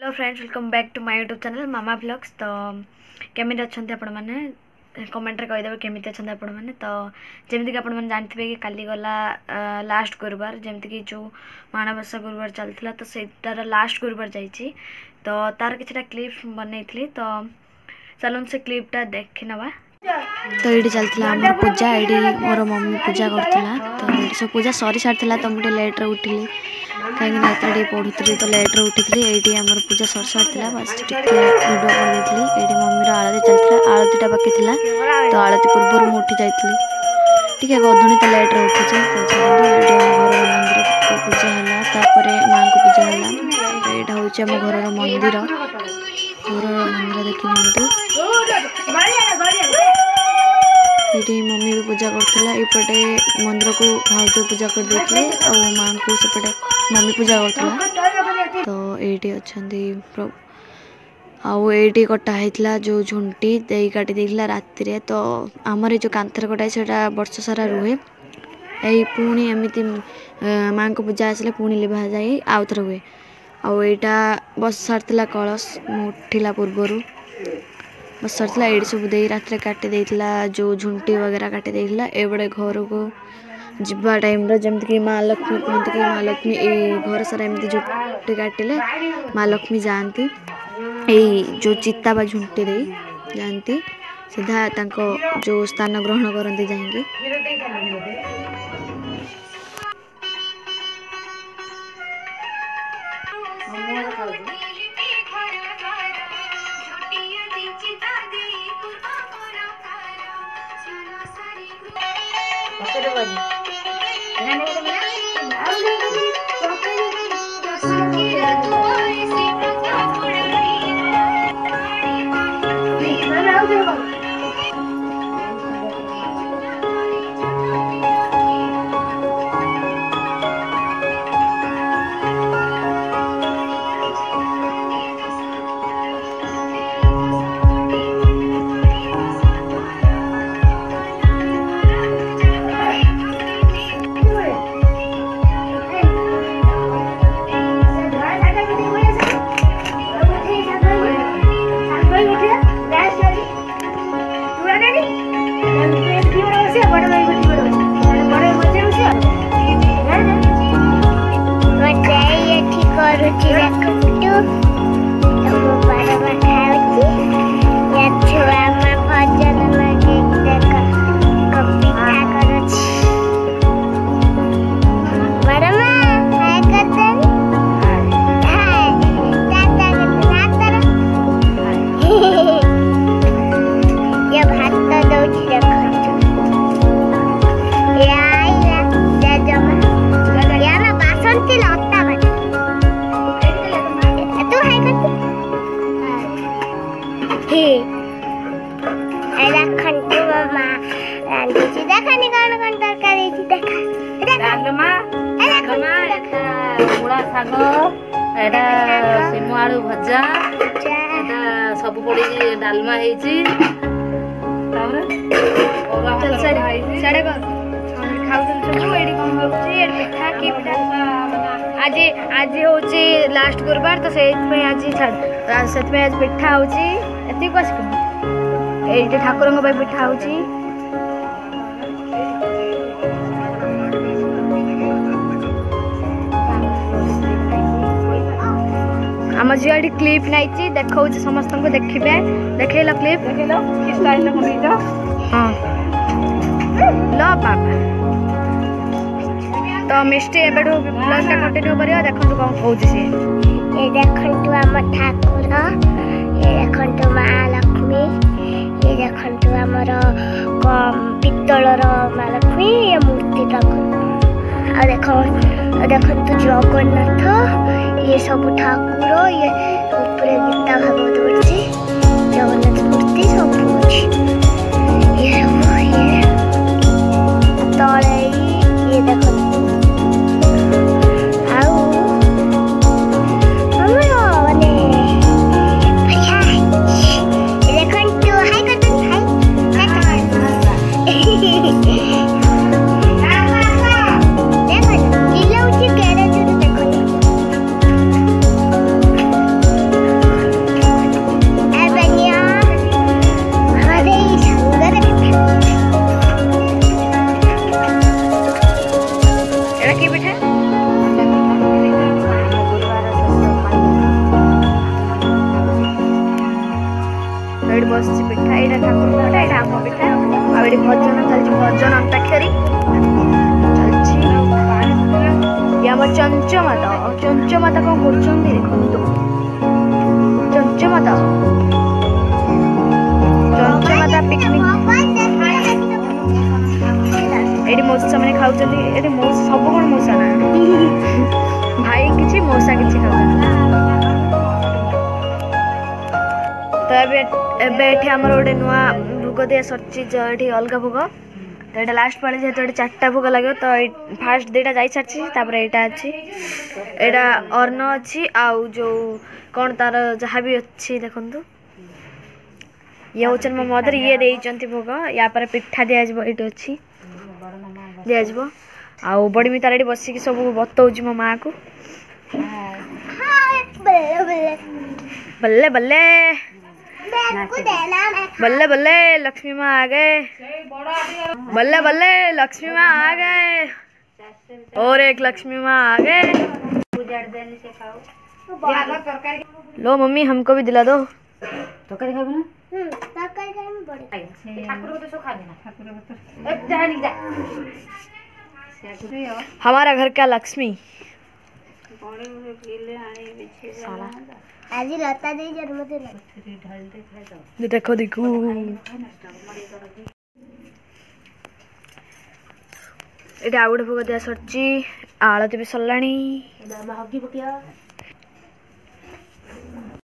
Hello friends, welcome back to my YouTube channel Mama Blogs. तो केमी अच्छा आपण मैंने कमेंट रे कहीदेवे केमी अच्छा आपण मैंने। तो जमीक आप जानते कि काली गला लास्ट गुरुवार, जमीक जो माणबसा गुरुवार चलता तो सेटार लास्ट गुरुवार जाइए। तो तार किसी क्लिप्स बनई थी, तो चलन से क्लिपटा देखी नवा। तो ये चलता आम पूजा, ये मोर मम्मी पूजा करता। तो ये सब पूजा सरी सारी तो मुझे लेट्रे उठिली कहीं रात पढ़ुली, तो लेट्रे उठी। ये आम पूजा सर सारी बस भिडियो कर ये मम्मीर आलती चलता, आलतीटा बाकी थी। तो आलती पूर्व मुझे उठी जाइली टी गधुणी, तो लेट्रे उठी। तो चलते घर मंदिर पूजा है, माँ को पूजा है। यहाँ हूँ आम घर मंदिर, देखी ये मम्मी भी पूजा करथिला। एपटे मंदिर को भाउज पूजा कर देथिले और मां को सेपटे मम्मी पूजा करथिला। तो एटी अछंदी आउ एटी कटा हेतला जो झुंटी देई काटी देथिला राति रे। तो हमर जो कांथर कटा सेटा वर्ष सारा रुहे। एई पुणी एमिति मां को पूजा आसले पुणी लिभा जाई आउथर हुए। आउ एटा बस सारथिला कलश उठिला पूर्वरु बस सरला ये सब दे रात काटी देला, जो झुंटी वगैरह काटी देला। एबड़े घर को जीवा टाइम जमीक माँ लक्ष्मी कहते कि माँ लक्ष्मी ये घर सारा एमती झुंटी काटिले माँ लक्ष्मी जाती। यही जो चिता बा झुंटी दे जाती सीधा तांको जो स्थान ग्रहण करते जाएंगे। मुड़ा शाग सिमु आलू भजा सब पड़ी डालमा आज आज हूँ लास्ट गुरुवार। तो से आज पिठा होती ठाकुर पिठा होची। आम झील क्लिप नाइची देखा समस्त को देखिए, देखल क्लिप हाँ लो बाबा। तो मिष्टी एबेठू ब्लॉगटा कंटिन्यू करियो। देखंतु कौन कहूँ सी ये देखंतु आम ठाकुर, ये देखंतु माँ लक्ष्मी, ये देखंतु आमर पित्तलर माँ लक्ष्मी ये मूर्ति देखंतु जगन्नाथ ये सब ठाकुर, ये ऊपर गीता भागवत पढ़ी जगन्नाथ मूर्ति सब ये तले ये देखो भजन चलछि भजन अंताक्षरी चलछि ये हम चंचमाता चंचमाता कौन करछन्ती देखंतु चंचमाता पिकनिक एडी मौसा मैंने खाउछन्ती एडी मौसा सब कोन मौसा ना भाई किछि मौसा किछि खाउछन्ती तो एबे एठी हमर ओडे नुआ भोग दिया सरछि जो एठी अलगा भोग तो एटा लास्ट पाले जेतो एटा चारटा भोग लागो तो फास्ट देटा जाई सरछि तापर एटा अछि एटा अर्ण अछि आउ जो कोन तार जहा भी अछि देखंतु ये होचन मो मदर ये देइचंती भोग या पर पिठा दिया जबो एटी अछि दिया जबो आउ बडी मी तारेडी बसी कि सब बतौजी मो मां को बल्ले बल्ले बल्ले बल्ले लक्ष्मी माँ आ गए बल्ले बल्ले लक्ष्मी माँ आ गए और एक लक्ष्मी माँ आ गए लो मम्मी हमको भी दिला दो तरकारी खाबो ना तरकारी खाइ में बड़े ठाकुर को तो सो खा देना ठाकुर को तो जा नहीं जा हमारा घर का लक्ष्मी आज लता दे जन्मदिन देखो देखो एटा आउट भोग दिया सरची आळती भी सरलाणी हगी पकिया